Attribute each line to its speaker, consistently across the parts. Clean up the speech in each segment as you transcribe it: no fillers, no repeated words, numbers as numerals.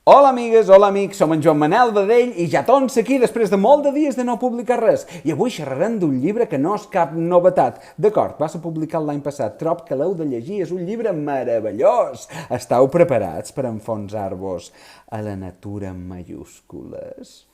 Speaker 1: Hola amigues, hola amics, som en Joan Manel Badell i ja torns aquí després de molt de dies de no publicar res. I avui xerrarem d'un llibre que no és cap novetat. D'acord, va ser publicat l'any passat, trob que l'heu de llegir, és un llibre meravellós. Estàu preparats per enfonsar-vos a la natura en mayúscules?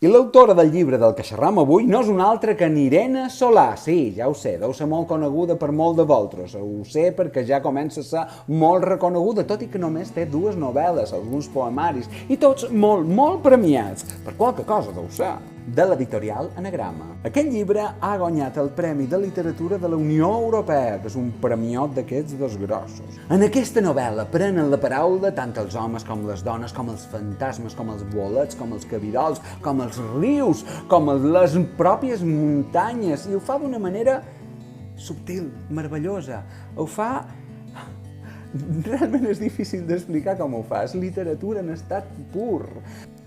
Speaker 1: I l'autora del llibre del que xerram avui no és una altra que Irene Solà. Sí, ja ho sé, deu ser molt coneguda per molt de vosaltres. Ho sé perquè ja comença a ser molt reconeguda, tot i que només té 2 novel·les, alguns poemaris, i tots molt premiats. Per qualque cosa deu ser. De l'editorial Anagrama. Aquest llibre ha guanyat el Premi de Literatura de la Unió Europea, que és un premiot d'aquests dos grossos. En aquesta novel·la prenen la paraula tant els homes com les dones, com els fantasmes, com els bolets, com els cabirols, com els rius, com les pròpies muntanyes, i ho fa d'una manera subtil, meravellosa. Ho fa... Realment és difícil d'explicar com ho fa, és literatura en estat pur.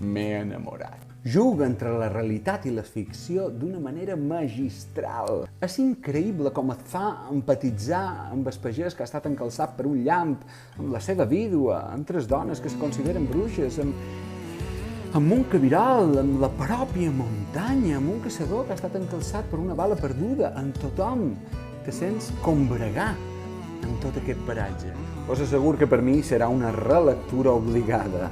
Speaker 1: M'he enamorat. Juga entre la realitat i la ficció d'una manera magistral. És increïble com et fa empatitzar amb el pagès que ha estat encalçat per un llamp, amb la seva vídua, amb 3 dones que es consideren bruixes, amb un cabirol, amb la pròpia muntanya, amb un caçador que ha estat encalçat per una bala perduda, amb tothom que sents combregar en tot aquest paratge. Us asseguro que per mi serà una relectura obligada.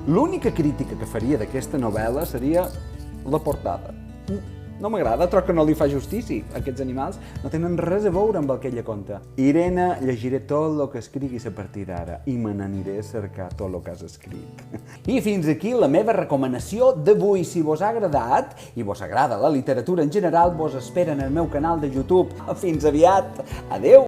Speaker 1: L'única crítica que faria d'aquesta novel·la seria la portada. No m'agrada, trobo que no li fa justícia. Aquests animals no tenen res a veure amb el que ella conta. Irene, llegiré tot el que escriguis a partir d'ara i me n'aniré a cercar tot el que has escrit. I fins aquí la meva recomanació d'avui. Si vos ha agradat i vos agrada la literatura en general, vos espera en el meu canal de YouTube. Fins aviat. Adeu!